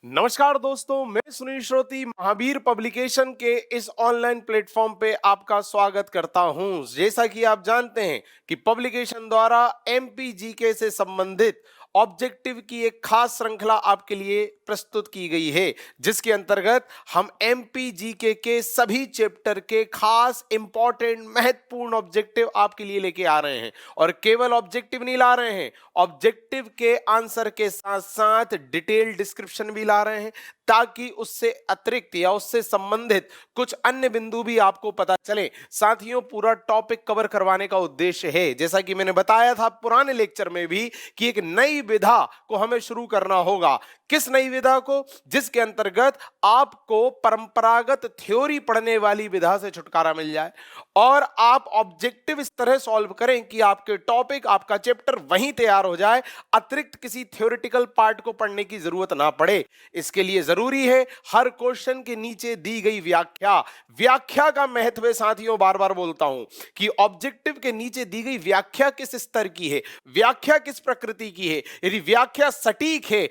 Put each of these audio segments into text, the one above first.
नमस्कार दोस्तों, मैं सुनील श्रोती महावीर पब्लिकेशन के इस ऑनलाइन प्लेटफॉर्म पे आपका स्वागत करता हूं। जैसा कि आप जानते हैं कि पब्लिकेशन द्वारा एमपीजीके से संबंधित ऑब्जेक्टिव की एक खास श्रृंखला आपके लिए प्रस्तुत की गई है, जिसके अंतर्गत हम एमपीजीके के सभी चैप्टर के खास इंपॉर्टेंट महत्वपूर्ण ऑब्जेक्टिव आपके लिए लेके आ रहे हैं। और केवल ऑब्जेक्टिव नहीं ला रहे हैं, ऑब्जेक्टिव के आंसर के साथ साथ डिटेल डिस्क्रिप्शन भी ला रहे हैं, ताकि उससे अतिरिक्त या उससे संबंधित कुछ अन्य बिंदु भी आपको पता चले। साथियों, पूरा टॉपिक कवर करवाने का उद्देश्य है, जैसा कि मैंने बताया था पुराने लेक्चर में भी, कि एक नई विधा को हमें शुरू करना होगा। किस नई विधा को? जिसके अंतर्गत आपको परंपरागत थ्योरी पढ़ने वाली विधा से छुटकारा मिल जाए और आप ऑब्जेक्टिव इस तरह सॉल्व करें कि आपके टॉपिक, आपका चैप्टर वहीं तैयार हो जाए, अतिरिक्त किसी थ्योरेटिकल पार्ट को पढ़ने की जरूरत ना पड़े। इसके लिए जरूरी है हर क्वेश्चन के नीचे दी गई व्याख्या का महत्व है। साथियों, बार बार बोलता हूं कि ऑब्जेक्टिव के नीचे दी गई व्याख्या किस स्तर की है, व्याख्या किस प्रकृति की है। यदि व्याख्या सटीक है,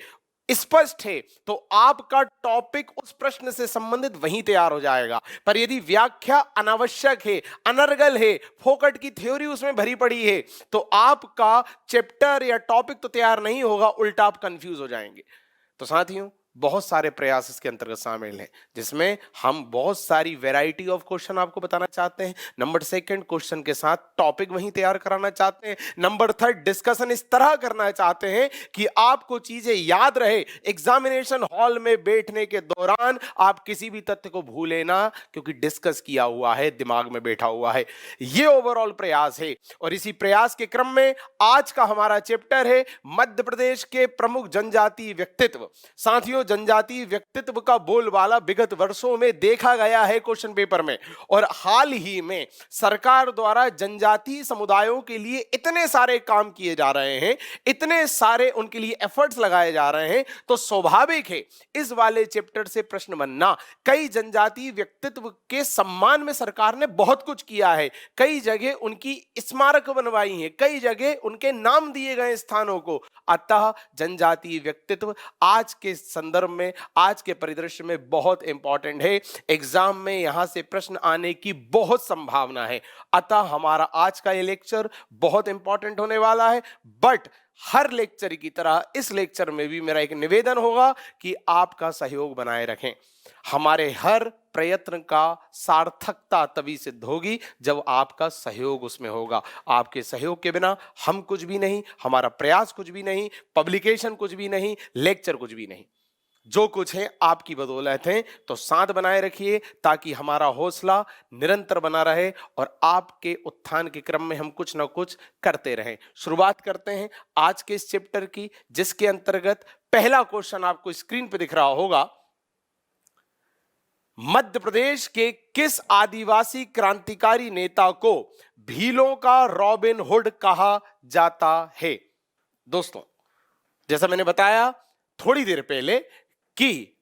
स्पष्ट है, तो आपका टॉपिक उस प्रश्न से संबंधित वहीं तैयार हो जाएगा। पर यदि व्याख्या अनावश्यक है, अनर्गल है, फोकट की थ्योरी उसमें भरी पड़ी है, तो आपका चैप्टर या टॉपिक तो तैयार नहीं होगा, उल्टा आप कंफ्यूज हो जाएंगे। तो साथियों, बहुत सारे प्रयास इसके अंतर्गत शामिल हैं, जिसमें हम बहुत सारी वैरायटी ऑफ क्वेश्चन आपको बताना चाहते हैं। नंबर सेकंड, क्वेश्चन के साथ टॉपिक वहीं तैयार कराना चाहते हैं। नंबर थर्ड, डिस्कशन इस तरह करना चाहते हैं कि आपको चीजें याद रहे, एग्जामिनेशन हॉल में बैठने के दौरान आप किसी भी तथ्य को भूले ना, क्योंकि डिस्कस किया हुआ है, दिमाग में बैठा हुआ है। ये ओवरऑल प्रयास है। और इसी प्रयास के क्रम में आज का हमारा चैप्टर है मध्य प्रदेश के प्रमुख जनजातीय व्यक्तित्व। साथियों, जनजातीय व्यक्तित्व का बोलबाला विगत वर्षों में देखा गया है क्वेश्चन पेपर में, और हाल ही में सरकार द्वारा जनजातीय समुदायों के लिए इतने सारे काम किए जा रहे हैं, इतने सारे उनके लिए एफर्ट्स लगाए जा रहे हैं, तो स्वाभाविक है इस वाले चैप्टर से प्रश्न बनना। कई जनजातीय व्यक्तित्व के सम्मान में सरकार ने बहुत कुछ किया है, कई जगह उनकी स्मारक बनवाई है, कई जगह उनके नाम दिए गए स्थानों को। अतः जनजातीय व्यक्तित्व आज के संदर्भ में, आज के परिदृश्य में बहुत इंपॉर्टेंट है। एग्जाम में यहां से प्रश्न आने की बहुत संभावना है। अतः हमारा आज का ये लेक्चर बहुत इंपॉर्टेंट होने वाला है। बट हर लेक्चर की तरह इस लेक्चर में भी मेरा एक निवेदन होगा कि आपका सहयोग बनाए रखें। हमारे हर प्रयत्न का सार्थकता तभी सिद्ध होगी जब आपका सहयोग उसमें होगा। आपके सहयोग के बिना हम कुछ भी नहीं, हमारा प्रयास कुछ भी नहीं, पब्लिकेशन कुछ भी नहीं, लेक्चर कुछ भी नहीं। जो कुछ है आपकी बदौलत है। तो साथ बनाए रखिए ताकि हमारा हौसला निरंतर बना रहे और आपके उत्थान के क्रम में हम कुछ ना कुछ करते रहें। शुरुआत करते हैं आज के इस चैप्टर की, जिसके अंतर्गत पहला क्वेश्चन आपको स्क्रीन पे दिख रहा होगा। मध्य प्रदेश के किस आदिवासी क्रांतिकारी नेता को भीलों का रॉबिन हुड कहा जाता है? दोस्तों, जैसा मैंने बताया थोड़ी देर पहले कि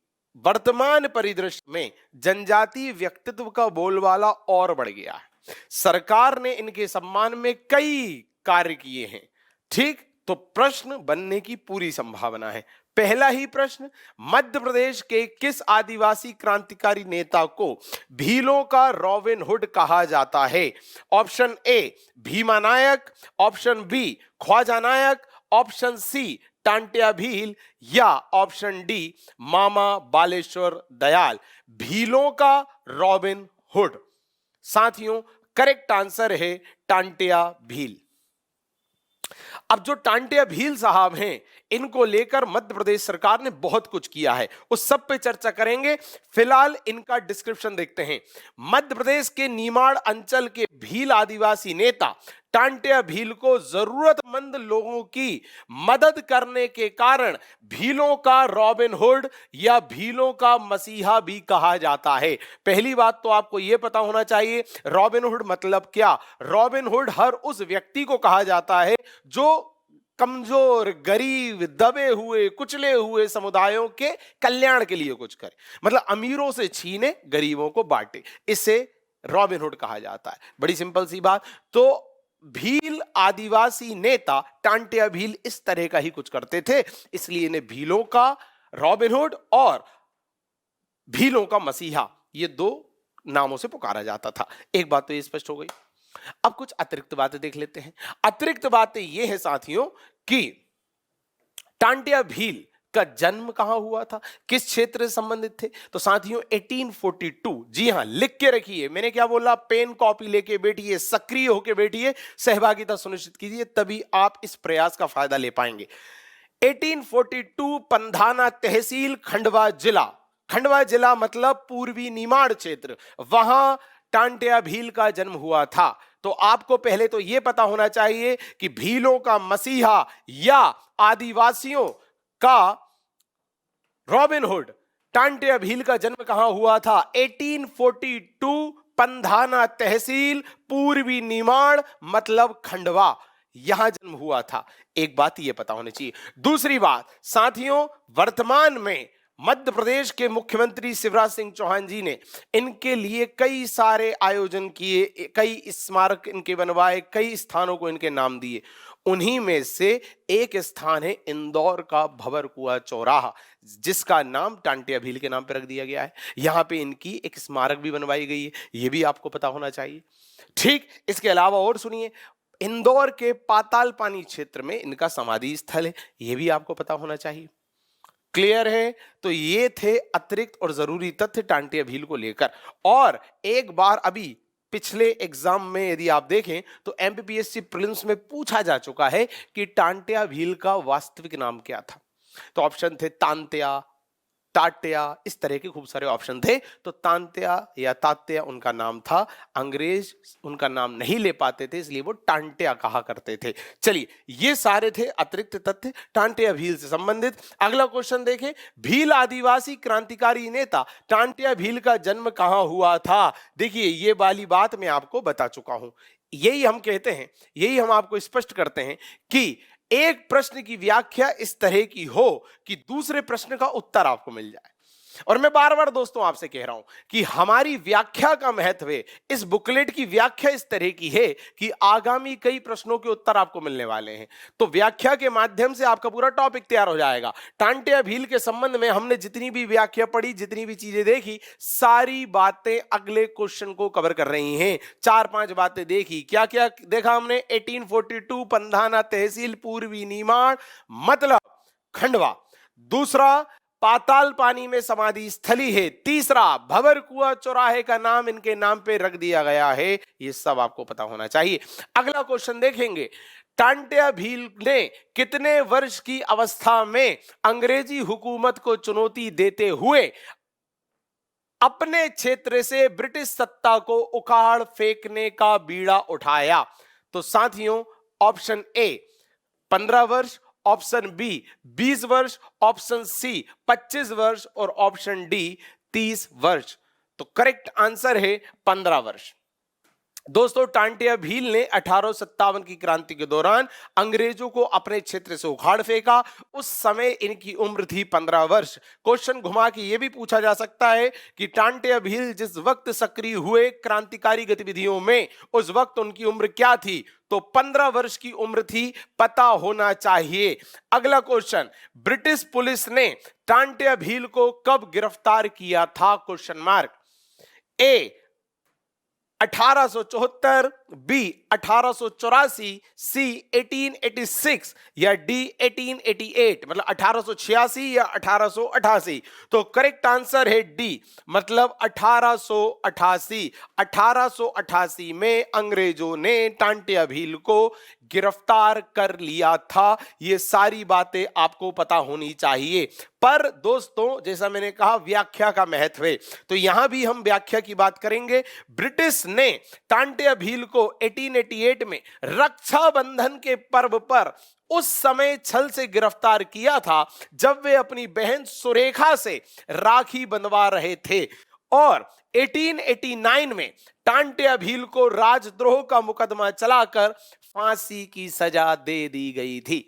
वर्तमान परिदृश्य में जनजातीय व्यक्तित्व का बोलबाला और बढ़ गया है। सरकार ने इनके सम्मान में कई कार्य किए हैं। ठीक, तो प्रश्न बनने की पूरी संभावना है। पहला ही प्रश्न, मध्य प्रदेश के किस आदिवासी क्रांतिकारी नेता को भीलों का रॉबिन हुड कहा जाता है? Option A Bhima Nayak, option B Khwaja Nayak, option C Tantia Bhil, या ऑप्शन डी मामा बालेश्वर दयाल। भीलों का रॉबिन हुड। साथियों, करेक्ट आंसर है टांटिया भील। अब जो टांटिया भील साहब हैं, इनको लेकर मध्य प्रदेश सरकार ने बहुत कुछ किया है, उस सब पे चर्चा करेंगे। फिलहाल इनका डिस्क्रिप्शन देखते हैं। मध्य प्रदेश के निमाड़ अंचल के भील आदिवासी नेता टांटिया भील को जरूरतमंद लोगों की मदद करने के कारण भीलों का रॉबिन हुड या भीलों का मसीहा भी कहा जाता है। पहली बात तो आपको यह पता होना चाहिए रॉबिन हुड मतलब क्या। रॉबिन हुड हर उस व्यक्ति को कहा जाता है जो कमजोर, गरीब, दबे हुए, कुचले हुए समुदायों के कल्याण के लिए कुछ करे, मतलब अमीरों से छीने, गरीबों को बांटे, इसे रॉबिन हुड कहा जाता है। बड़ी सिंपल सी बात। तो भील आदिवासी नेता टांटिया भील इस तरह का ही कुछ करते थे, इसलिए इन्हें भीलों का रॉबिनहुड और भीलों का मसीहा, ये दो नामों से पुकारा जाता था। एक बात तो ये स्पष्ट हो गई। अब कुछ अतिरिक्त बातें देख लेते हैं। अतिरिक्त बातें ये है साथियों कि टांटिया भील का जन्म कहां हुआ था, किस क्षेत्र से संबंधित थे। तो साथियों 1842, जी हां लिख के रखिए, मैंने क्या बोला, पेन कॉपी लेके बैठिए, सक्रिय होकर बैठिए, सहभागिता सुनिश्चित कीजिए, तभी आप इस प्रयास का फायदा ले पाएंगे। 1842 पंधाना तहसील, खंडवा जिला, खंडवा जिला मतलब पूर्वी निमाड़ क्षेत्र, वहां टांटिया भील का जन्म हुआ था। तो आपको पहले तो यह पता होना चाहिए कि भीलों का मसीहा या आदिवासियों का रॉबिनहुड टांटिया भील का जन्म कहां हुआ था। 1842 पंधाना तहसील, पूर्वी निमाड़ मतलब खंडवा, यहां जन्म हुआ था। एक बात यह पता होनी चाहिए। दूसरी बात साथियों, वर्तमान में मध्य प्रदेश के मुख्यमंत्री शिवराज सिंह चौहान जी ने इनके लिए कई सारे आयोजन किए, कई स्मारक इनके बनवाए, कई स्थानों को इनके नाम दिए। उन्हीं में से एक स्थान है इंदौर का भंवरकुआं चौराहा, जिसका नाम टांटिया भील के नाम पर रख दिया गया है। यहां पे इनकी एक स्मारक भी बनवाई गई है, यह भी आपको पता होना चाहिए। ठीक, इसके अलावा और सुनिए, इंदौर के पाताल पानी क्षेत्र में इनका समाधि स्थल है, यह भी आपको पता होना चाहिए। क्लियर है। तो ये थे अतिरिक्त और जरूरी तथ्य टांटिया भील को लेकर। और एक बार अभी पिछले एग्जाम में यदि आप देखें तो एमपीपीएससी प्रीलिम्स में पूछा जा चुका है कि टांटिया भील का वास्तविक नाम क्या था। तो ऑप्शन थे तांत्या, टाटिया, इस तरह के खूब सारे ऑप्शन थे। तो तांत्या या तात्या उनका नाम था, अंग्रेज उनका नाम नहीं ले पाते थे, इसलिए वो टांटिया कहा करते थे। चलिए, ये सारे थे अतिरिक्त तथ्य टांटिया भील से संबंधित। अगला क्वेश्चन देखें, भील आदिवासी क्रांतिकारी नेता टांटिया भील का जन्म कहां हुआ था। देखिए, ये वाली बात मैं आपको बता चुका हूं। यही हम कहते हैं, यही हम आपको स्पष्ट करते हैं कि एक प्रश्न की व्याख्या इस तरह की हो कि दूसरे प्रश्न का उत्तर आपको मिल जाए। और मैं बार बार दोस्तों आपसे कह रहा हूं कि हमारी व्याख्या का महत्व है। इस बुकलेट की व्याख्या इस तरह की है कि आगामी कई प्रश्नों के उत्तर आपको मिलने वाले हैं। तो व्याख्या के माध्यम से आपका पूरा टॉपिक तैयार हो जाएगा। टांटिया भील के संबंध में हमने जितनी भी व्याख्या पढ़ी, जितनी भी चीजें देखी, सारी बातें अगले क्वेश्चन को कवर कर रही हैं। 4-5 बातें देखी, क्या क्या देखा हमने। 1842 पंधाना तहसील, पूर्वी निमाड़ मतलब खंडवा। दूसरा, पाताल पानी में समाधि स्थली है। तीसरा, भंवरकुआं चौराहे का नाम इनके नाम पे रख दिया गया है। ये सब आपको पता होना चाहिए। अगला क्वेश्चन देखेंगे, टांटिया भील ने कितने वर्ष की अवस्था में अंग्रेजी हुकूमत को चुनौती देते हुए अपने क्षेत्र से ब्रिटिश सत्ता को उखाड़ फेंकने का बीड़ा उठाया। तो साथियों, ऑप्शन ए 15 वर्ष, ऑप्शन बी 20 वर्ष, ऑप्शन सी 25 वर्ष और ऑप्शन डी 30 वर्ष। तो करेक्ट आंसर है 15 वर्ष। दोस्तों, टांटिया भील ने 1857 की क्रांति के दौरान अंग्रेजों को अपने क्षेत्र से उखाड़ फेंका। उस समय इनकी उम्र थी 15 वर्ष। क्वेश्चन घुमा के यह भी पूछा जा सकता है कि टांटिया भील जिस वक्त सक्रिय हुए क्रांतिकारी गतिविधियों में, उस वक्त उनकी उम्र क्या थी। तो 15 वर्ष की उम्र थी, पता होना चाहिए। अगला क्वेश्चन, ब्रिटिश पुलिस ने टांटिया भील को कब गिरफ्तार किया था। Question mark. A 1874, B 1884, C 1886 या डी 1888 मतलब 1886 या 1888। तो करेक्ट आंसर है डी मतलब 1888। 1888 में अंग्रेजों ने टांटिया भील को गिरफ्तार कर लिया था। ये सारी बातें आपको पता होनी चाहिए। पर दोस्तों, जैसा मैंने कहा, व्याख्या का महत्व है, तो यहां भी हम व्याख्या की बात करेंगे। ब्रिटिश ने टांटिया भील को 1888 में रक्षाबंधन के पर्व पर उस समय छल से गिरफ्तार किया था जब वे अपनी बहन सुरेखा से राखी बंधवा रहे थे। और 1889 में टांटिया भील को राजद्रोह का मुकदमा चलाकर फांसी की सजा दे दी गई थी।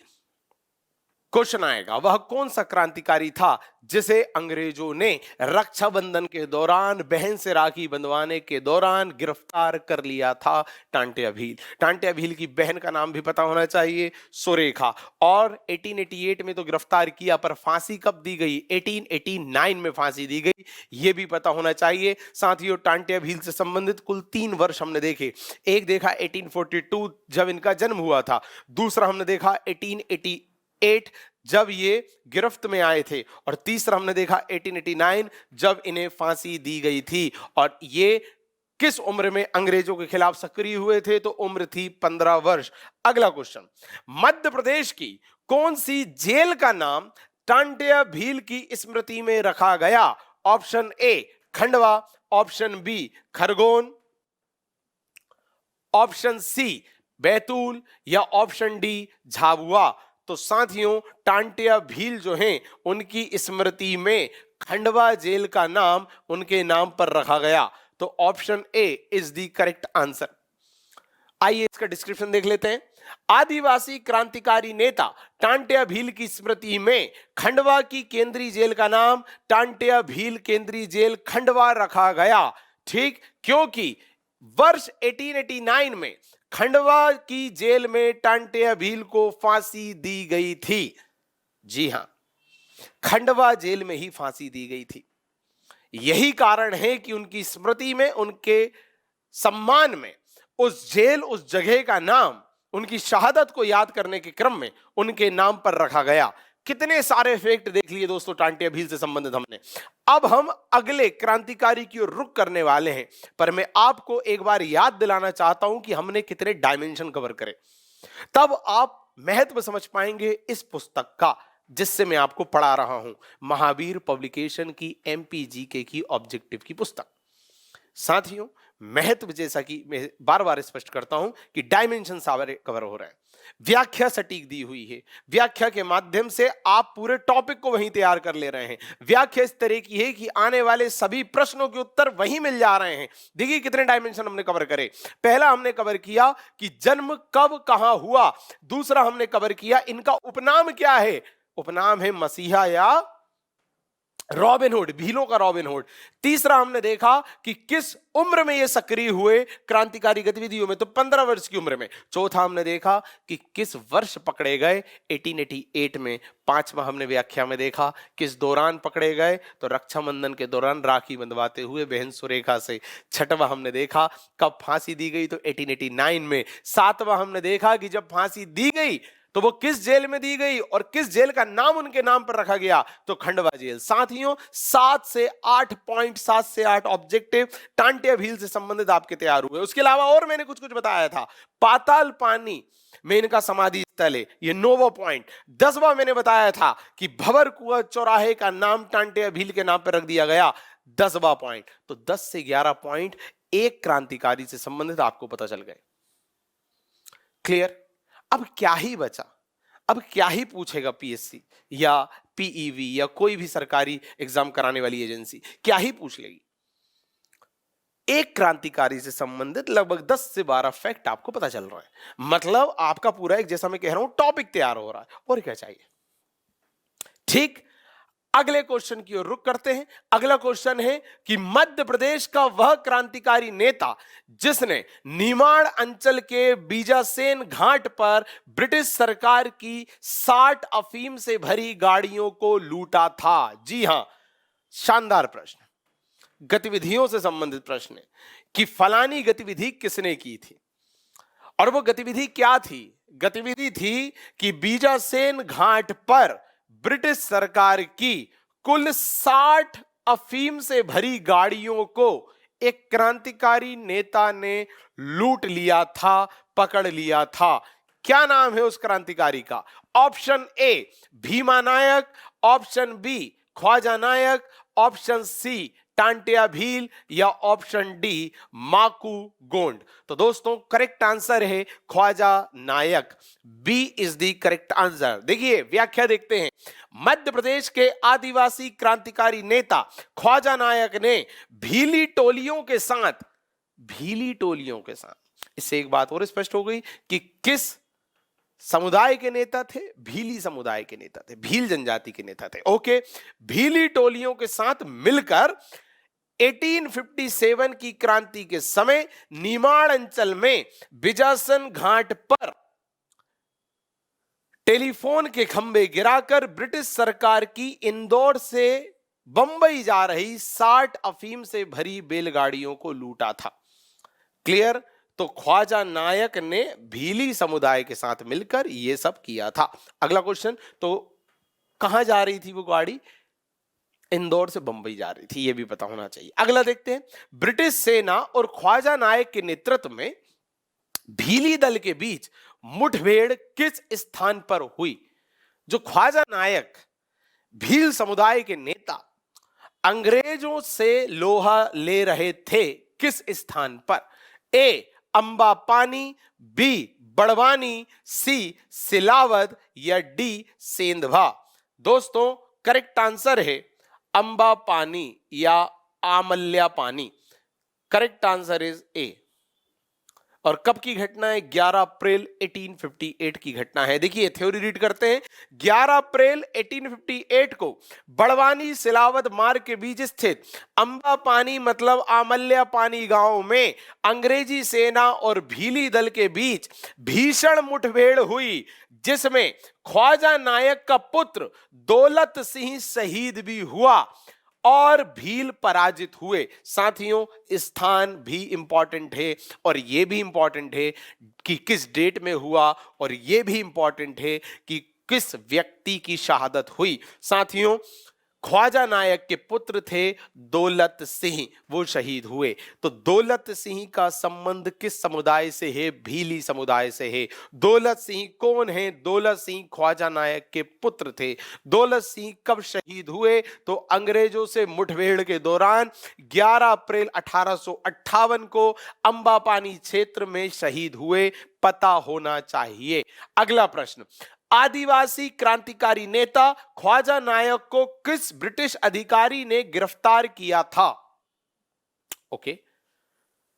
क्वेश्चन आएगा वह कौन सा क्रांतिकारी था जिसे अंग्रेजों ने रक्षाबंधन के दौरान बहन से राखी बंधवाने के दौरान गिरफ्तार कर लिया था? टांटिया भील। टांटिया भील की बहन का नाम भी पता होना चाहिए, सुरेखा। और 1888 में तो गिरफ्तार किया, पर फांसी कब दी गई? 1889 में फांसी दी गई, यह भी पता होना चाहिए। साथियों, टांटिया भील से संबंधित कुल 3 वर्ष हमने देखे। एक देखा 1842 जब इनका जन्म हुआ था, दूसरा हमने देखा 1888 जब ये गिरफ्त में आए थे, और तीसरा हमने देखा 1889 जब इन्हें फांसी दी गई थी। और ये किस उम्र में अंग्रेजों के खिलाफ सक्रिय हुए थे? तो उम्र थी 15 वर्ष। अगला क्वेश्चन, मध्य प्रदेश की कौन सी जेल का नाम टांटिया भील की स्मृति में रखा गया? Option A Khandwa, option B Khargone, option C Betul, या ऑप्शन डी झाबुआ। तो साथियों, टांटिया भील जो हैं उनकी स्मृति में खंडवा जेल का नाम उनके नाम पर रखा गया। तो option A is the correct answer. आइए इसका डिस्क्रिप्शन देख लेते हैं। आदिवासी क्रांतिकारी नेता टांटिया भील की स्मृति में खंडवा की केंद्रीय जेल का नाम टांटिया भील केंद्रीय जेल खंडवा रखा गया। ठीक, क्योंकि वर्ष 1889 में खंडवा की जेल में टांटिया भील को फांसी दी गई थी। जी हां, खंडवा जेल में ही फांसी दी गई थी। यही कारण है कि उनकी स्मृति में, उनके सम्मान में उस जेल, उस जगह का नाम उनकी शहादत को याद करने के क्रम में उनके नाम पर रखा गया। कितने सारे फैक्ट देख लिए दोस्तों टांटिया भील से संबंधित हमने। अब हम अगले क्रांतिकारी की ओर रुख करने वाले हैं, पर मैं आपको एक बार याद दिलाना चाहता हूं कि हमने कितने डायमेंशन कवर करे, तब आप महत्व समझ पाएंगे इस पुस्तक का जिससे मैं आपको पढ़ा रहा हूं, महावीर पब्लिकेशन की एमपीजीके की ऑब्जेक्टिव की पुस्तक। साथियों, महत्व जैसा कि मैं बार बार स्पष्ट करता हूं कि डायमेंशन सारे कवर हो रहे हैं, व्याख्या सटीक दी हुई है, व्याख्या के माध्यम से आप पूरे टॉपिक को वहीं तैयार कर ले रहे हैं। व्याख्या इस तरह की है कि आने वाले सभी प्रश्नों के उत्तर वहीं मिल जा रहे हैं। देखिए कितने डायमेंशन हमने कवर करे। पहला हमने कवर किया कि जन्म कब कहां हुआ, दूसरा हमने कवर किया इनका उपनाम क्या है, उपनाम है मसीहा या रॉबिनहुड, भीलों का रॉबिनहुड। तीसरा हमने देखा कि किस उम्र में ये सक्रिय हुए क्रांतिकारी गतिविधियों में, तो 15 वर्ष की उम्र में। चौथा हमने देखा कि किस वर्ष पकड़े गए, 1888 में। पांचवा हमने व्याख्या में देखा किस दौरान पकड़े गए, तो रक्षाबंधन के दौरान राखी बंधवाते हुए बहन सुरेखा से। छठवां हमने देखा कब फांसी दी गई, तो 1889 में। सातवां हमने देखा कि जब फांसी दी गई तो वो किस जेल में दी गई और किस जेल का नाम उनके नाम पर रखा गया, तो खंडवा जेल। साथियों, 7 से 8 पॉइंट, 7 से 8 ऑब्जेक्टिव टांटिया भील से संबंधित आपके तैयार हुए। उसके अलावा और मैंने कुछ कुछ बताया था। पाताल पानी में इनका समाधि स्थल है, ये 9वां पॉइंट। 10वां मैंने बताया था कि भंवर कुआं चौराहे का नाम टांटिया भील के नाम पर रख दिया गया, 10वां पॉइंट। तो 10 से 11 पॉइंट एक क्रांतिकारी से संबंधित आपको पता चल गए। क्लियर? अब क्या ही बचा, अब क्या ही पूछेगा पीएससी या पीईवी या कोई भी सरकारी एग्जाम कराने वाली एजेंसी, क्या ही पूछ लेगी। एक क्रांतिकारी से संबंधित लगभग 10 से 12 फैक्ट आपको पता चल रहा है, मतलब आपका पूरा एक, जैसा मैं कह रहा हूं, टॉपिक तैयार हो रहा है। और क्या चाहिए? ठीक, अगले क्वेश्चन की ओर रुख करते हैं। अगला क्वेश्चन है कि मध्य प्रदेश का वह क्रांतिकारी नेता जिसने निमाड़ अंचल के बीजासेन घाट पर ब्रिटिश सरकार की 60 अफीम से भरी गाड़ियों को लूटा था। जी हां, शानदार प्रश्न, गतिविधियों से संबंधित प्रश्न है कि फलानी गतिविधि किसने की थी, और वो गतिविधि क्या थी? गतिविधि थी कि बीजासेन घाट पर ब्रिटिश सरकार की कुल 60 अफीम से भरी गाड़ियों को एक क्रांतिकारी नेता ने लूट लिया था, पकड़ लिया था। क्या नाम है उस क्रांतिकारी का? Option A Bhima Nayak, option B Khwaja Nayak, option C Tantia Bhil, या ऑप्शन डी माकू गोंड। तो दोस्तों, करेक्ट आंसर है Khwaja Naik. B is the correct answer. देखिए व्याख्या देखते हैं। मध्य प्रदेश के आदिवासी क्रांतिकारी नेता ख्वाजा नायक ने भीली टोलियों के साथ, इससे एक बात और स्पष्ट हो गई कि किस समुदाय के नेता थे, भीली समुदाय के नेता थे, भील जनजाति के नेता थे। ओके, भीली टोलियों के साथ मिलकर 1857 की क्रांति के समय निमाड़ अंचल में बिजासन घाट पर टेलीफोन के खंभे गिराकर ब्रिटिश सरकार की इंदौर से बंबई जा रही 60 अफीम से भरी बैलगाड़ियों को लूटा था। क्लियर? तो ख्वाजा नायक ने भीली समुदाय के साथ मिलकर यह सब किया था। अगला क्वेश्चन, तो कहां जा रही थी वो गाड़ी? इंदौर से बंबई जा रही थी, यह भी पता होना चाहिए। अगला देखते हैं, ब्रिटिश सेना और ख्वाजा नायक के नेतृत्व में भीली दल के बीच मुठभेड़ किस स्थान पर हुई? जो ख्वाजा नायक भील समुदाय के नेता अंग्रेजों से लोहा ले रहे थे, किस स्थान पर? ए अंबा पानी, बी बड़वानी, सी सिलावद या डी सेंधवा? दोस्तों करेक्ट आंसर है अंबा पानी या आमल्या पानी। Correct answer is a. और कब की घटना है? 11 अप्रैल 1858 की घटना है। देखिए थ्योरी रीड करते हैं। 11 अप्रैल 1858 को बड़वानी सिलावद मार्ग के बीच स्थित अंबा पानी मतलब आमल्या पानी गांव में अंग्रेजी सेना और भीली दल के बीच भीषण मुठभेड़ हुई, जिसमें ख्वाजा नायक का पुत्र दौलत सिंह शहीद भी हुआ और भील पराजित हुए। साथियों स्थान भी इंपॉर्टेंट है और यह भी इंपॉर्टेंट है कि किस डेट में हुआ, और यह भी इंपॉर्टेंट है कि किस व्यक्ति की शहादत हुई। साथियों ख्वाजा नायक के पुत्र थे दौलत सिंह, वो शहीद हुए। तो दौलत सिंह का संबंध किस समुदाय से है? भीली समुदाय से है। दौलत सिंह कौन है? दौलत सिंह ख्वाजा नायक के पुत्र थे। दौलत सिंह कब शहीद हुए? तो अंग्रेजों से मुठभेड़ के दौरान 11 अप्रैल 1858 को अंबापानी क्षेत्र में शहीद हुए। पता होना चाहिए। अगला प्रश्न, आदिवासी क्रांतिकारी नेता ख्वाजा नायक को किस ब्रिटिश अधिकारी ने गिरफ्तार किया था? ओके,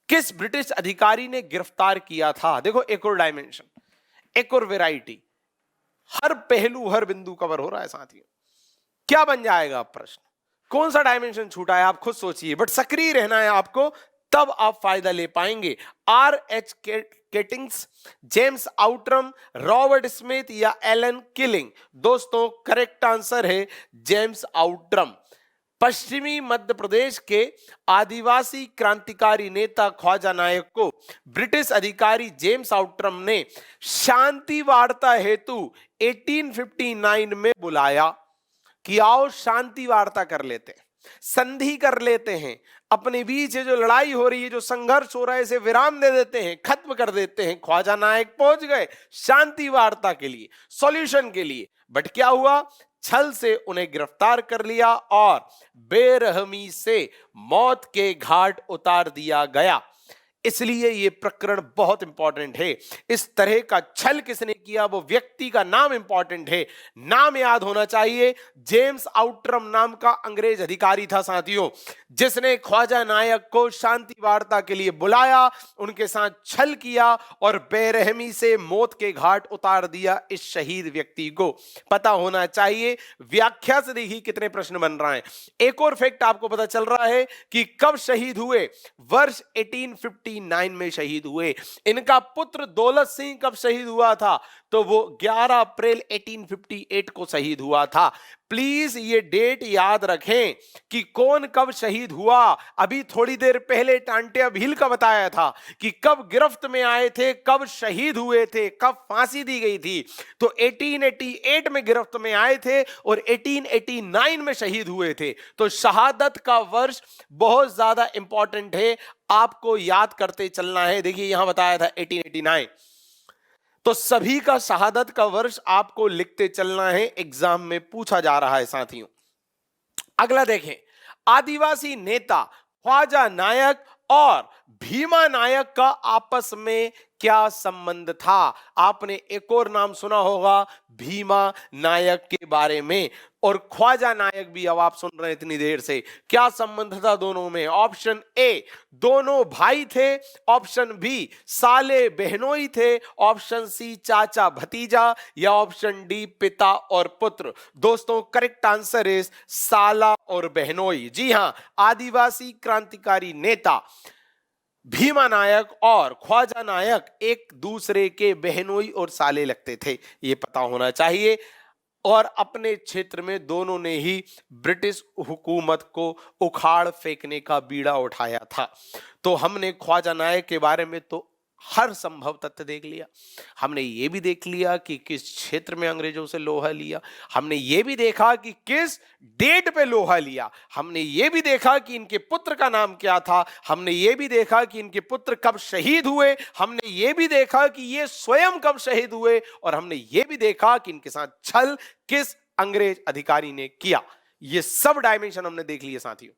किस ब्रिटिश अधिकारी ने गिरफ्तार किया था? देखो एक और डायमेंशन, एक और वैरायटी, हर पहलू हर बिंदु कवर हो रहा है साथियों। क्या बन जाएगा प्रश्न? कौन सा डायमेंशन छूटा है आप खुद सोचिए, बट सक्रिय रहना है आपको, तब आप फायदा ले पाएंगे। R.H. Keatinge, James Outram, Robert Smith या एलन किलिंग? दोस्तों करेक्ट आंसर है जेम्स आउट्रम। पश्चिमी मध्य प्रदेश के आदिवासी क्रांतिकारी नेता ख्वाजा नायक को ब्रिटिश अधिकारी जेम्स आउट्रम ने शांति वार्ता हेतु 1859 में बुलाया कि आओ शांति वार्ता कर लेते हैं, संधि कर लेते हैं, अपने बीच जो लड़ाई हो रही है, जो संघर्ष हो रहा है, इसे विराम दे देते हैं, खत्म कर देते हैं। ख्वाजा नायक पहुंच गए शांति वार्ता के लिए, सॉल्यूशन के लिए, बट क्या हुआ? छल से उन्हें गिरफ्तार कर लिया और बेरहमी से मौत के घाट उतार दिया गया। इसलिए यह प्रकरण बहुत इंपॉर्टेंट है। इस तरह का छल किसने किया, वो व्यक्ति का नाम इंपॉर्टेंट है, नाम याद होना चाहिए। जेम्स आउट्रम नाम का अंग्रेज अधिकारी था साथियों, जिसने ख्वाजा नायक को शांति वार्ता के लिए बुलाया, उनके साथ छल किया और बेरहमी से मौत के घाट उतार दिया इस शहीद व्यक्ति को। पता होना चाहिए। व्याख्या से देखिए कितने प्रश्न बन रहे हैं। एक और फैक्ट आपको पता चल रहा है कि कब शहीद हुए? वर्ष 1859 में शहीद हुए। इनका पुत्र दौलत सिंह कब शहीद हुआ था? तो वो 11 अप्रैल 1858 को शहीद हुआ था। प्लीज ये डेट याद रखें कि कौन कब शहीद हुआ। अभी थोड़ी देर पहले टांटिया भील का बताया था कि कब गिरफ्त में आए थे, कब शहीद हुए थे, कब फांसी दी गई थी। तो 1888 में गिरफ्त में आए थे और 1889 में शहीद हुए थे। तो शहादत का वर्ष बहुत ज्यादा इंपॉर्टेंट है, आपको याद करते चलना है। देखिए यहां बताया था 1889, तो सभी का शहादत का वर्ष आपको लिखते चलना है, एग्जाम में पूछा जा रहा है साथियों। अगला देखें, आदिवासी नेता ख्वाजा नायक और भीमा नायक का आपस में क्या संबंध था? आपने एक और नाम सुना होगा भीमा नायक के बारे में, और ख्वाजा नायक भी अब आप सुन रहे हैं इतनी देर से। क्या संबंध था दोनों में? ऑप्शन ए, दोनों भाई थे। ऑप्शन बी, साले बहनोई थे। ऑप्शन सी, चाचा भतीजा। या ऑप्शन डी, पिता और पुत्र। दोस्तों करेक्ट आंसर इज साला और बहनोई। जी हां, आदिवासी क्रांतिकारी नेता भीमा नायक और ख्वाजा नायक एक दूसरे के बहनोई और साले लगते थे, ये पता होना चाहिए। और अपने क्षेत्र में दोनों ने ही ब्रिटिश हुकूमत को उखाड़ फेंकने का बीड़ा उठाया था। तो हमने ख्वाजा नायक के बारे में तो हर संभव तथ्य देख लिया। हमने ये भी देख लिया कि किस क्षेत्र में अंग्रेजों से लोहा लिया। हमने ये भी देखा कि किस डेट पे लोहा लिया। हमने ये भी देखा कि इनके पुत्र का नाम क्या था। हमने ये भी देखा कि इनके पुत्र कब शहीद हुए। हमने ये भी देखा कि ये स्वयं कब शहीद हुए। और हमने ये भी देखा कि इनके साथ छल किस अंग्रेज अधिकारी ने किया। ये सब डायमेंशन हमने देख लिए साथियों।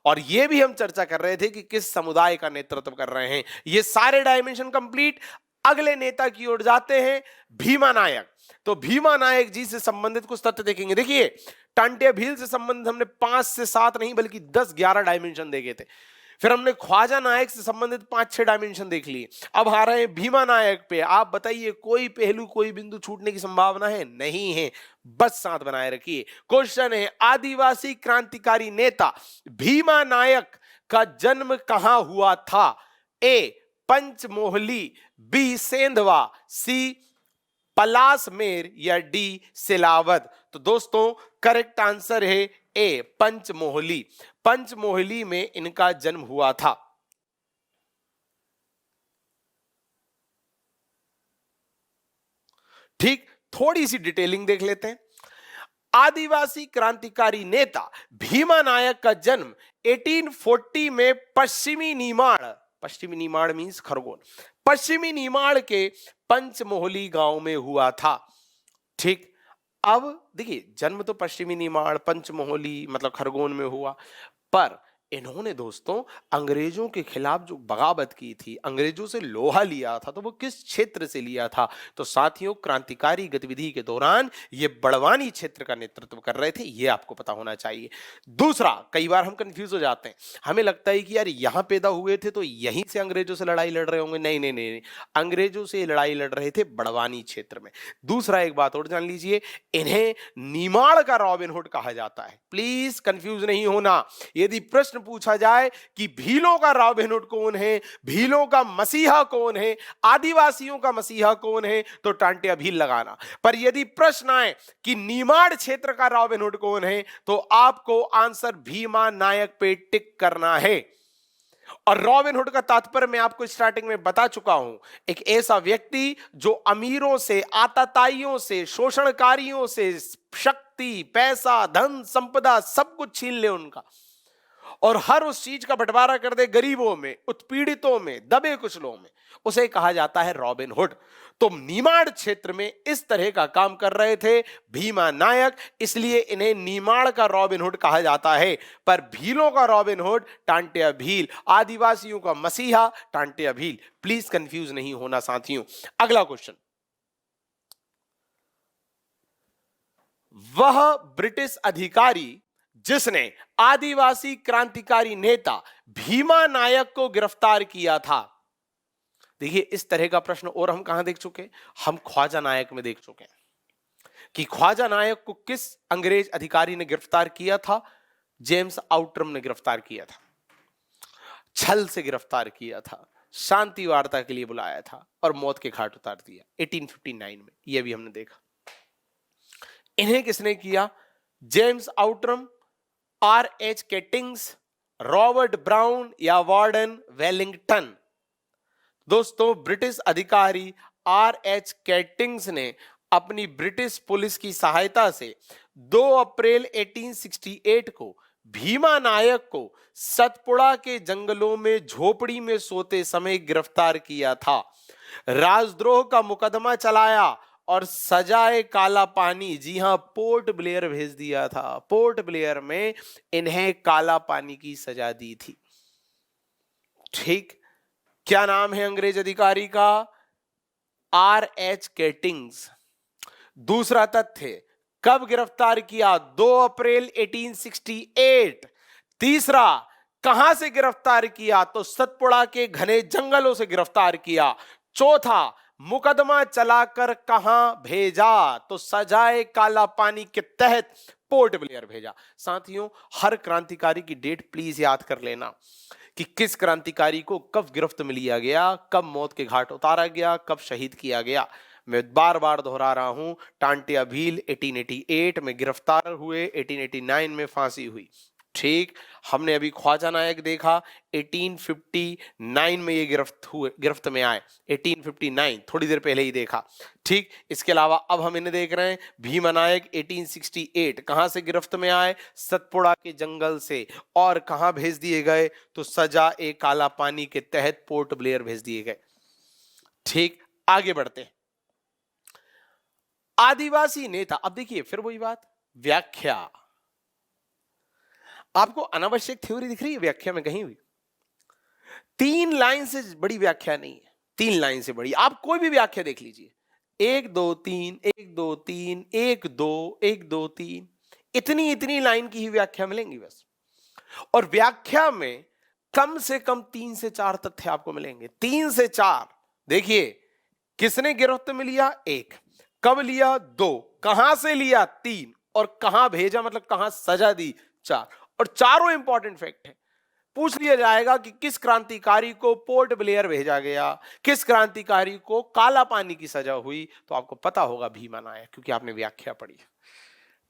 और ये भी हम चर्चा कर रहे थे कि किस समुदाय का नेतृत्व कर रहे हैं। ये सारे डायमेंशन कंप्लीट। अगले नेता की ओर जाते हैं, भीमा नायक। तो भीमा नायक जी से संबंधित कुछ तथ्य देखेंगे। देखिए, टांटिया भील से संबंधित हमने 5 से 7 नहीं बल्कि 10-11 डायमेंशन देखे थे। फिर हमने ख्वाजा नायक से संबंधित 5-6 डायमेंशन देख लिए। अब आ रहे हैं भीमा नायक पे। आप बताइए, कोई पहलू कोई बिंदु छूटने की संभावना है? नहीं है, बस साथ बनाए रखिए। क्वेश्चन है, आदिवासी क्रांतिकारी नेता भीमा नायक का जन्म कहां हुआ था? ए, पंचमोहली। बी, सेंधवा। सी, पलासमेर। या डी, सिलावद। तो दोस्तों करेक्ट आंसर है ए, पंचमोहली। पंचमोहली में इनका जन्म हुआ था। ठीक, थोड़ी सी डिटेलिंग देख लेते हैं। आदिवासी क्रांतिकारी नेता भीमा नायक का जन्म 1840 में पश्चिमी निमाड़ मींस खरगोन, पश्चिमी निमाड़ के पंचमोहली गांव में हुआ था। ठीक, अब देखिए, जन्म तो पश्चिमी निमाड़ पंचमोहली मतलब खरगोन में हुआ, पर इन्होंने दोस्तों अंग्रेजों के खिलाफ जो बगावत की थी, अंग्रेजों से लोहा लिया था, तो वो किस क्षेत्र से लिया था? तो साथियों, क्रांतिकारी गतिविधि के दौरान ये बड़वानी क्षेत्र का नेतृत्व कर रहे थे, ये आपको पता होना चाहिए। दूसरा, कई बार हम कंफ्यूज हो जाते हैं, हमें लगता है कि यार यहां पैदा हुए थे तो यहीं से अंग्रेजों से लड़ाई लड़ रहे होंगे। नहीं नहीं नहीं, अंग्रेजों से लड़ाई लड़ रहे थे बड़वानी क्षेत्र में। दूसरा, एक बात और जान लीजिए, इन्हें निमाड़ का रॉबिन हुड कहा जाता है। प्लीज कंफ्यूज नहीं होना। यदि प्रश्न पूछा जाए कि भीलों का रॉबिन हुड कौन है, भीलों का मसीहा कौन है, आदिवासियों का मसीहा कौन है, तो टांटिया भील लगाना। पर यदि प्रश्न आए कि निमाड़ क्षेत्र का रॉबिन हुड कौन है, तो आपको आंसर भीमा नायक पे टिक करना है। और रॉबिन हुड का तात्पर्य मैं आपको स्टार्टिंग में बता चुका हूं, एक ऐसा व्यक्ति जो अमीरों से, आताताइयों से, शोषणकारियों से शक्ति, पैसा, धन, संपदा सब कुछ छीन ले उनका, और हर उस चीज का बंटवारा कर दे गरीबों में, उत्पीड़ितों में, दबे कुचलों में, उसे कहा जाता है रॉबिन हुड। तो निमाड़ क्षेत्र में इस तरह का काम कर रहे थे भीमा नायक, इसलिए इन्हें निमाड़ का रॉबिन हुड कहा जाता है। पर भीलों का रॉबिन हुड टांटिया भील, आदिवासियों का मसीहा टांटिया भील। प्लीज कंफ्यूज नहीं होना साथियों। अगला क्वेश्चन, वह ब्रिटिश अधिकारी जिसने आदिवासी क्रांतिकारी नेता भीमा नायक को गिरफ्तार किया था। देखिए, इस तरह का प्रश्न और हम कहां देख चुके? हम ख्वाजा नायक में देख चुके हैं कि ख्वाजा नायक को किस अंग्रेज अधिकारी ने गिरफ्तार किया था? जेम्स आउटरम ने गिरफ्तार किया था, छल से गिरफ्तार किया था, शांति वार्ता के लिए बुलाया था और मौत के घाट उतार दिया 1859 में। यह भी हमने देखा। इन्हें किसने किया? James Outram, R.H. Keatinge, Robert Brown या वार्डन वेलिंगटन। दोस्तों, ब्रिटिश अधिकारी R.H. केटिंग्स ने अपनी ब्रिटिश पुलिस की सहायता से 2 अप्रैल 1868 को भीमा नायक को सतपुड़ा के जंगलों में झोपड़ी में सोते समय गिरफ्तार किया था, राजद्रोह का मुकदमा चलाया और सजाए काला पानी, जी हां, पोर्ट ब्लेयर भेज दिया था। पोर्ट ब्लेयर में इन्हें काला पानी की सजा दी थी। ठीक, क्या नाम है अंग्रेज अधिकारी का? R.H. केटिंग्स। दूसरा तथ्य, कब गिरफ्तार किया? 2 अप्रैल 1868। तीसरा, कहां से गिरफ्तार किया? तो सतपुड़ा के घने जंगलों से गिरफ्तार किया। चौथा, मुकदमा चलाकर कहां भेजा? तो सजाए काला पानी के तहत पोर्ट ब्लेयर भेजा। साथियों, हर क्रांतिकारी की डेट प्लीज याद कर लेना कि किस क्रांतिकारी को कब गिरफ्त में लिया गया, कब मौत के घाट उतारा गया, कब शहीद किया गया। मैं बार बार दोहरा रहा हूं, टांटिया भील 1888 में गिरफ्तार हुए, 1889 में फांसी हुई। ठीक, हमने अभी ख्वाजा नायक देखा, 1859 में ये गिरफ्त में आए, 1859 थोड़ी देर पहले ही देखा। ठीक, इसके अलावा अब हम इन्हें देख रहे हैं, भीमा नायक 1868 कहां से गिरफ्त में आए? सतपुड़ा के जंगल से। और कहां भेज दिए गए? तो सजा ए काला पानी के तहत पोर्ट ब्लेयर भेज दिए गए। ठीक, आगे बढ़ते हैं। आदिवासी नेता, अब देखिए फिर वही बात, व्याख्या। आपको अनावश्यक थ्योरी दिख रही है व्याख्या में कहीं भी? 3 लाइन से बड़ी व्याख्या नहीं है, 3 लाइन से बड़ी। आप कोई भी व्याख्या देख लीजिए, 1 2 3 1 2 3 1 2 1 2 3, इतनी लाइन की ही व्याख्या मिलेंगी बस। और व्याख्या में कम से कम 3 से 4 तथ्य आपको मिलेंगे, 3 से 4। देखिए, किसने गिरफ्त में लिया? 1, कब लिया? 2, कहां से लिया? 3, और कहां भेजा मतलब कहां सजा दी? 4। और चारों इंपॉर्टेंट फैक्ट है। पूछ लिया जाएगा कि किस क्रांतिकारी को पोर्ट ब्लेयर भेजा गया, किस क्रांतिकारी को काला पानी की सजा हुई, तो आपको पता होगा भीमा नायक, क्योंकि आपने व्याख्या पढ़ी है।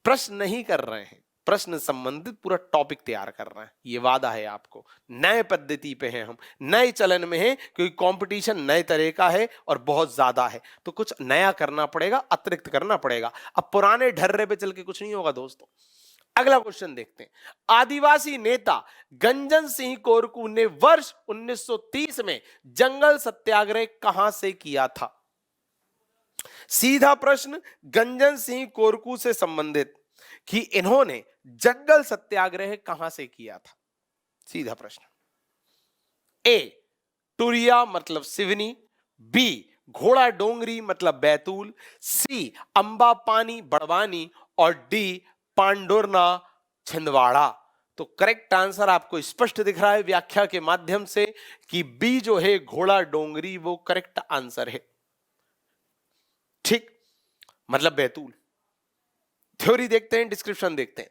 प्रश्न नहीं कर रहे हैं, प्रश्न संबंधित पूरा टॉपिक तैयार कर रहे हैं, ये वादा है आपको। नए पद्धति पे हैं हम, नए चलन में हैं, क्योंकि कंपटीशन नए तरह का है और बहुत ज्यादा है, तो कुछ नया करना पड़ेगा, अतिरिक्त करना पड़ेगा। अब पुराने ढर्रे पे चल के कुछ नहीं होगा दोस्तों। अगला क्वेश्चन देखते हैं। आदिवासी नेता गंजन सिंह कोरकू ने वर्ष 1930 में जंगल सत्याग्रह कहां से किया था? सीधा प्रश्न, गंजन सिंह कोरकू से संबंधित कि इन्होंने जंगल सत्याग्रह कहां से किया था? सीधा प्रश्न। ए, टुरिया मतलब सिवनी, बी, घोड़ा डोंगरी मतलब बैतूल, सी, अंबा पानी बड़वानी, और डी, पांडुरना छिंदवाड़ा। तो करेक्ट आंसर आपको स्पष्ट दिख रहा है व्याख्या के माध्यम से कि बी जो है घोड़ा डोंगरी, वो करेक्ट आंसर है। ठीक, मतलब बैतूल। थ्योरी देखते हैं, डिस्क्रिप्शन देखते हैं।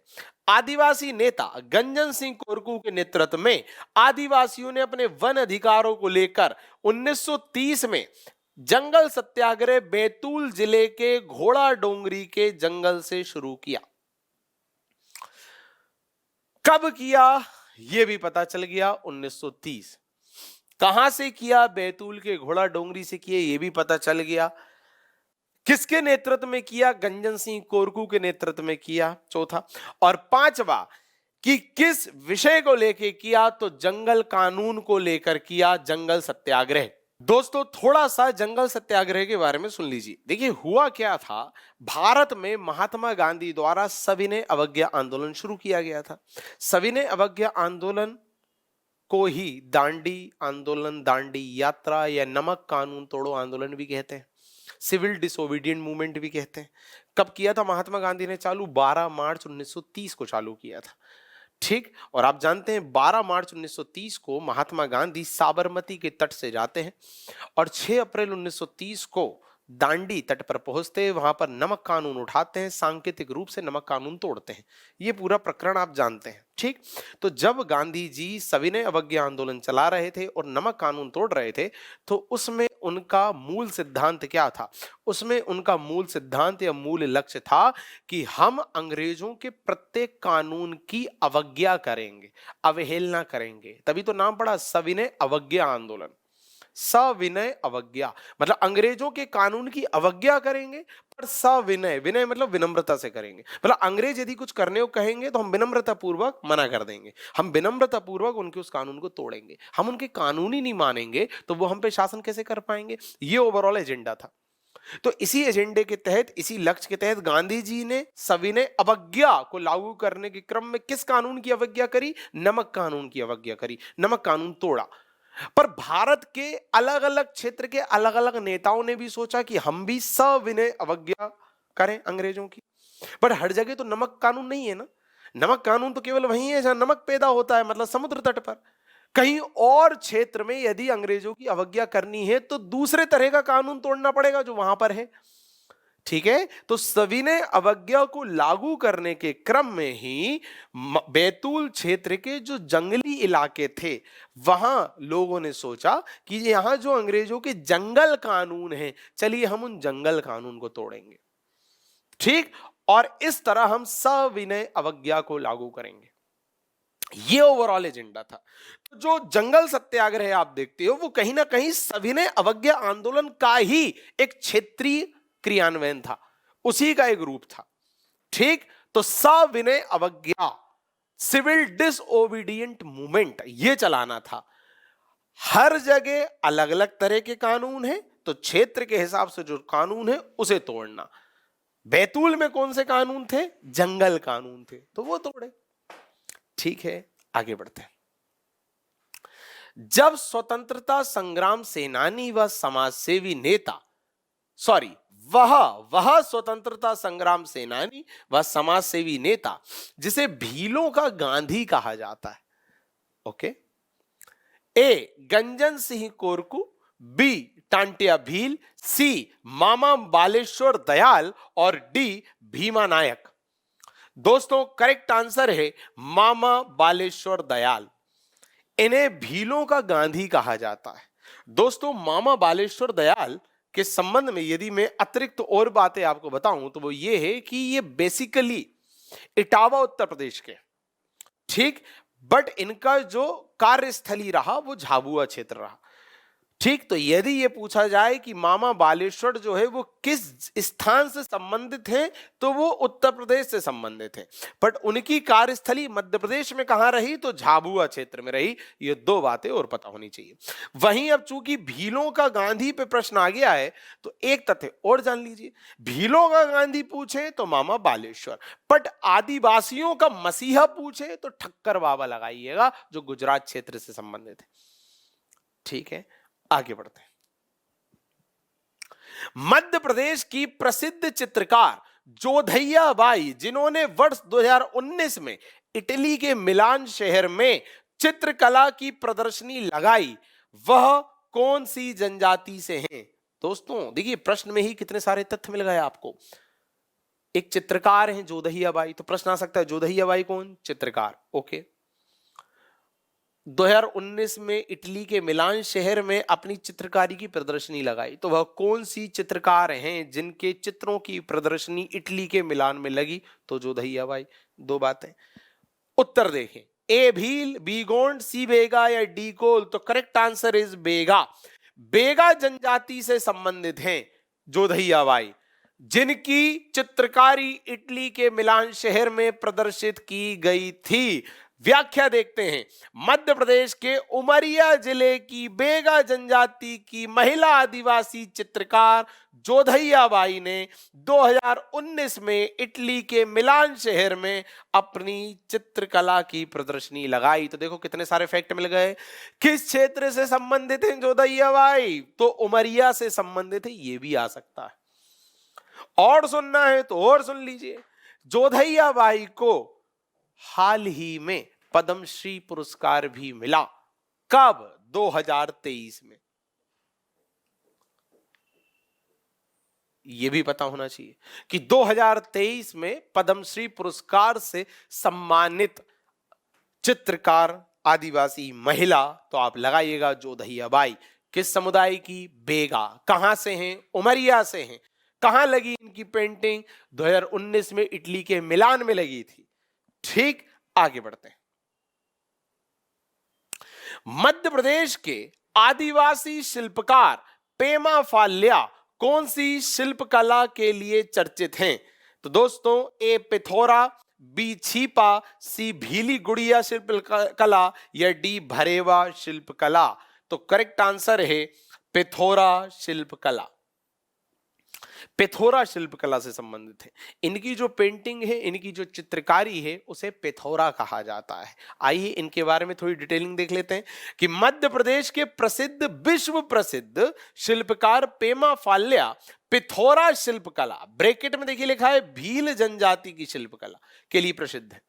आदिवासी नेता गंजन सिंह कोरकू के नेतृत्व में आदिवासियों ने अपने वन अधिकारों को लेकर 1930 में जंगल सत्याग्रह बैतूल जिले के घोड़ा डोंगरी के जंगल से शुरू किया। कब किया यह भी पता चल गया, 1930। कहां से किया? बैतूल के घोड़ा डोंगरी से किया, यह भी पता चल गया। किसके नेतृत्व में किया? गंजन सिंह कोरकू के नेतृत्व में किया, चौथा। और पांचवा कि किस विषय को लेकर किया? तो जंगल कानून को लेकर किया, जंगल सत्याग्रह। दोस्तों, थोड़ा सा जंगल सत्याग्रह के बारे में सुन लीजिए। देखिए, हुआ क्या था, भारत में महात्मा गांधी द्वारा सविनय अवज्ञा आंदोलन शुरू किया गया था। सविनय अवज्ञा आंदोलन को ही दांडी आंदोलन, दांडी यात्रा या नमक कानून तोड़ो आंदोलन भी कहते हैं, सिविल डिसोबीडियंट मूवमेंट भी कहते हैं। कब किया था महात्मा गांधी ने चालू? 12 मार्च 1930 को चालू किया था। ठीक, और आप जानते हैं 12 मार्च 1930 को महात्मा गांधी साबरमती के तट से जाते हैं और 6 अप्रैल 1930 को दांडी तट पर पहुंचते हैं, वहां पर नमक कानून उठाते हैं, सांकेतिक रूप से नमक कानून तोड़ते हैं। ये पूरा प्रकरण आप जानते हैं। ठीक, तो जब गांधी जी सविनय अवज्ञा आंदोलन चला रहे थे और नमक कानून तोड़ रहे थे, तो उसमें उनका मूल सिद्धांत क्या था? उसमें उनका मूल सिद्धांत या मूल लक्ष्य था कि हम अंग्रेजों के प्रत्येक कानून की अवज्ञा करेंगे, अवहेलना करेंगे। तभी तो नाम पड़ा सविनय अवज्ञा आंदोलन। सविनय अवज्ञा मतलब अंग्रेजों के कानून की अवज्ञा करेंगे, पर सविनय, विनय मतलब विनम्रता से करेंगे। मतलब अंग्रेज यदि कुछ करने को कहेंगे तो हम विनम्रता पूर्वक मना कर देंगे, हम विनम्रता पूर्वक उनके उस कानून को तोड़ेंगे। हम उनके कानून ही नहीं मानेंगे तो वो हम पे शासन कैसे कर पाएंगे? ये ओवरऑल एजेंडा था। तो इसी एजेंडे के तहत, इसी लक्ष्य के तहत गांधी जी ने सविनय अवज्ञा को लागू करने के क्रम में किस कानून की अवज्ञा करी? नमक कानून की अवज्ञा करी, नमक कानून तोड़ा। पर भारत के अलग अलग क्षेत्र के अलग अलग नेताओं ने भी सोचा कि हम भी सविनय अवज्ञा करें अंग्रेजों की। पर हर जगह तो नमक कानून नहीं है ना। नमक कानून तो केवल वहीं है जहां नमक पैदा होता है, मतलब समुद्र तट पर। कहीं और क्षेत्र में यदि अंग्रेजों की अवज्ञा करनी है तो दूसरे तरह का कानून तोड़ना पड़ेगा जो वहां पर है। ठीक है, तो सविनय अवज्ञा को लागू करने के क्रम में ही बैतूल क्षेत्र के जो जंगली इलाके थे वहां लोगों ने सोचा कि यहां जो अंग्रेजों के जंगल कानून हैं, चलिए हम उन जंगल कानून को तोड़ेंगे। ठीक, और इस तरह हम सविनय अवज्ञा को लागू करेंगे। ये ओवरऑल एजेंडा था। तो जो जंगल सत्याग्रह आप देखते हो वो कहीं ना कहीं सविनय अवज्ञा आंदोलन का ही एक क्षेत्रीय क्रियान्वयन था, उसी का एक रूप था। ठीक, तो सविनय अवज्ञा सिविल डिसओबीडिएंट मूवमेंट ये चलाना था। हर जगह अलग अलग तरह के कानून हैं, तो क्षेत्र के हिसाब से जो कानून है उसे तोड़ना। बैतूल में कौन से कानून थे? जंगल कानून थे, तो वो तोड़े। ठीक है, आगे बढ़ते हैं। जब स्वतंत्रता संग्राम सेनानी व समाजसेवी नेता वह स्वतंत्रता संग्राम सेनानी व समाजसेवी नेता जिसे भीलों का गांधी कहा जाता है, ओके, ए गंजन सिंह कोरकू, बी टांटिया भील, सी मामा बालेश्वर दयाल और डी भीमा नायक। दोस्तों करेक्ट आंसर है मामा बालेश्वर दयाल। इन्हें भीलों का गांधी कहा जाता है। दोस्तों मामा बालेश्वर दयाल के संबंध में यदि मैं अतिरिक्त और बातें आपको बताऊं तो वो ये है कि ये बेसिकली इटावा उत्तर प्रदेश के, ठीक, बट इनका जो कार्यस्थली रहा वो झाबुआ क्षेत्र रहा। ठीक, तो यदि ये पूछा जाए कि मामा बालेश्वर जो है वो किस स्थान से संबंधित है तो वो उत्तर प्रदेश से संबंधित है, बट उनकी कार्यस्थली मध्य प्रदेश में कहां रही? तो झाबुआ क्षेत्र में रही। ये दो बातें और पता होनी चाहिए। वहीं अब चूंकि भीलों का गांधी पे प्रश्न आ गया है तो एक तथ्य और जान लीजिए, भीलों का गांधी पूछे तो मामा बालेश्वर, बट आदिवासियों का मसीहा पूछे तो ठक्कर बाबा लगाइएगा जो गुजरात क्षेत्र से संबंधित है। ठीक है, आगे बढ़ते हैं। मध्य प्रदेश की प्रसिद्ध चित्रकार जोधैया बाई, जिन्होंने वर्ष 2019 में इटली के मिलान शहर में चित्रकला की प्रदर्शनी लगाई, वह कौन सी जनजाति से हैं? दोस्तों देखिए प्रश्न में ही कितने सारे तथ्य मिल गए आपको। एक चित्रकार हैं जोधैया बाई, तो प्रश्न आ सकता है जोधैया बाई कौन? चित्रकार, ओके। 2019 में इटली के मिलान शहर में अपनी चित्रकारी की प्रदर्शनी लगाई, तो वह कौन सी चित्रकार हैं जिनके चित्रों की प्रदर्शनी इटली के मिलान में लगी? तो जोधैया बाई। दो बातें, उत्तर देखें, ए भील, बी गोंड, सी बेगा या डी कोल। तो करेक्ट आंसर इज बेगा। बेगा जनजाति से संबंधित हैं जोधैया बाई, जिनकी चित्रकारी इटली के मिलान शहर में प्रदर्शित की गई थी। व्याख्या देखते हैं। मध्य प्रदेश के उमरिया जिले की बेगा जनजाति की महिला आदिवासी चित्रकार जोधैया बाई ने 2019 में इटली के मिलान शहर में अपनी चित्रकला की प्रदर्शनी लगाई। तो देखो कितने सारे फैक्ट मिल गए। किस क्षेत्र से संबंधित हैं जोधैया बाई? तो उमरिया से संबंधित है, ये भी आ सकता है। और सुनना है तो और सुन लीजिए। जोधैया बाई को हाल ही में पद्मश्री पुरस्कार भी मिला। कब? 2023 में। यह भी पता होना चाहिए कि 2023 में पद्मश्री पुरस्कार से सम्मानित चित्रकार आदिवासी महिला, तो आप लगाइएगा जोधैया बाई। किस समुदाय की? बेगा। कहां से हैं? उमरिया से हैं। कहां लगी इनकी पेंटिंग? 2019 में इटली के मिलान में लगी थी। ठीक, आगे बढ़ते हैं। मध्य प्रदेश के आदिवासी शिल्पकार पेमा फाल्या कौन सी शिल्पकला के लिए चर्चित हैं? तो दोस्तों ए पिथौरा, बी छीपा, सी भीली गुड़िया शिल्पकला या डी भरेवा शिल्पकला। तो करेक्ट आंसर है पिथौरा शिल्पकला। पिथौरा शिल्पकला से संबंधित है। इनकी जो पेंटिंग है, इनकी जो चित्रकारी है, उसे पिथौरा कहा जाता है। आइए इनके बारे में थोड़ी डिटेलिंग देख लेते हैं कि मध्य प्रदेश के प्रसिद्ध, विश्व प्रसिद्ध शिल्पकार पेमा फाल्या पिथौरा शिल्पकला, ब्रैकेट में देखिए लिखा है भील जनजाति की शिल्पकला के लिए प्रसिद्ध है।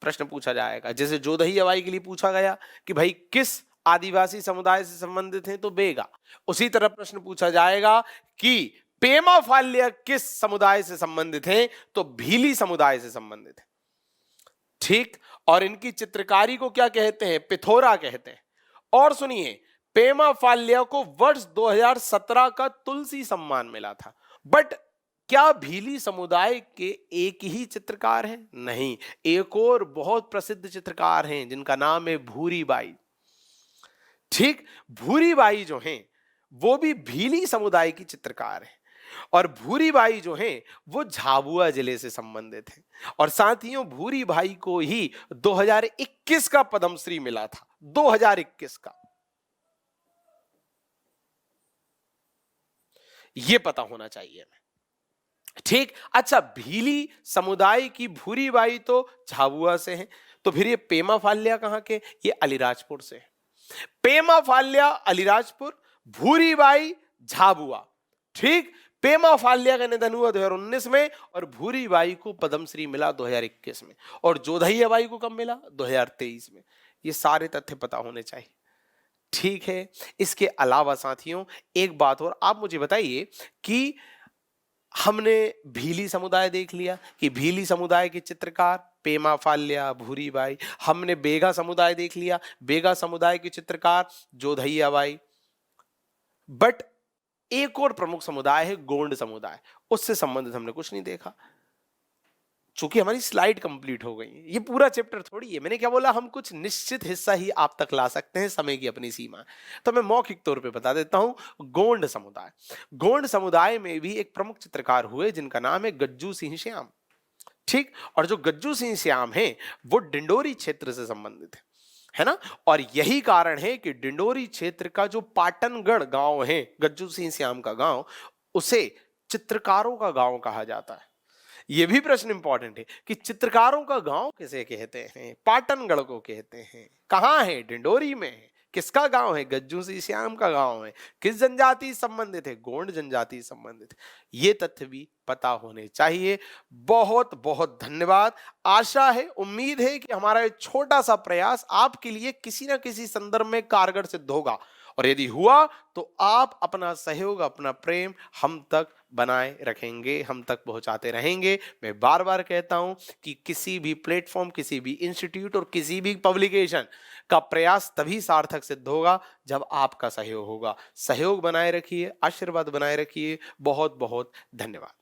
प्रश्न पूछा जाएगा, जैसे जोधई अवाई के लिए पूछा गया कि भाई किस आदिवासी समुदाय से संबंधित हैं, तो बेगा। उसी तरह प्रश्न पूछा जाएगा कि पेमा फाल्या किस समुदाय से संबंधित हैं, तो भीली समुदाय से संबंधित है। ठीक, और इनकी चित्रकारी को क्या कहते हैं? पिथौरा कहते हैं। और सुनिए, पेमा फाल्या को वर्ष 2017 का तुलसी सम्मान मिला था। बट क्या भीली समुदाय के एक ही चित्रकार हैं? नहीं, एक और बहुत प्रसिद्ध चित्रकार हैं जिनका नाम है भूरीबाई। ठीक, भूरीबाई जो हैं वो भी भीली समुदाय की चित्रकार हैं, और भूरीबाई जो हैं वो झाबुआ जिले से संबंधित हैं। और साथियों, भूरीबाई को ही 2021 का पद्मश्री मिला था, 2021 का। ये पता होना चाहिए हमें। ठीक, अच्छा, भीली समुदाय की भूरीबाई तो झाबुआ से हैं, तो फिर ये पेमा फाल्या कहां के? ये अलीराजपुर से है। पेमा फाल्या अलीराजपुर, भूरीबाई झाबुआ। ठीक, पेमा फाल्या का निधन हुआ 2019 में, और भूरीबाई को पद्मश्री मिला 2021 में, और जोधैया बाई को कब मिला? 2023 में। ये सारे तथ्य पता होने चाहिए। ठीक है, इसके अलावा साथियों एक बात और, आप मुझे बताइए कि हमने भीली समुदाय देख लिया कि भीली समुदाय के चित्रकार पेमा फाल्या, भूरीबाई। हमने बेगा समुदाय देख लिया, बेगा समुदाय के चित्रकार जोधैया बाई। बट एक और प्रमुख समुदाय है गोंड समुदाय, उससे संबंधित हमने कुछ नहीं देखा। चूंकि हमारी स्लाइड कंप्लीट हो गई है, ये पूरा चैप्टर थोड़ी है। मैंने क्या बोला, हम कुछ निश्चित हिस्सा ही आप तक ला सकते हैं, समय की अपनी सीमा। तो मैं मौखिक तौर पे बता देता हूं। गोंड समुदाय, गोंड समुदाय में भी एक प्रमुख चित्रकार हुए जिनका नाम है गज्जू सिंह श्याम। ठीक, और जो गज्जू सिंह श्याम है वो डिंडोरी क्षेत्र से संबंधित है ना। और यही कारण है कि डिंडोरी क्षेत्र का जो पाटनगढ़ गांव है, गज्जू सिंह श्याम का गांव, उसे चित्रकारों का गांव कहा जाता है। यह भी प्रश्न इंपॉर्टेंट है कि चित्रकारों का गांव किसे कहते हैं? पाटनगढ़ को कहते हैं। कहां है? डिंडोरी में है। किसका गांव है? गज्जू सिंह श्याम का गांव है। किस जनजाति संबंधित है? गोंड जनजाति संबंधित। ये तथ्य भी पता होने चाहिए। बहुत बहुत धन्यवाद। आशा है, उम्मीद है कि हमारा ये छोटा सा प्रयास आपके लिए किसी ना किसी संदर्भ में कारगर सिद्ध होगा, और यदि हुआ तो आप अपना सहयोग, अपना प्रेम हम तक बनाए रखेंगे, हम तक पहुंचाते रहेंगे। मैं बार बार कहता हूं कि किसी भी प्लेटफॉर्म, किसी भी इंस्टीट्यूट और किसी भी पब्लिकेशन का प्रयास तभी सार्थक सिद्ध होगा जब आपका सहयोग होगा। सहयोग बनाए रखिए, आशीर्वाद बनाए रखिए। बहुत बहुत धन्यवाद।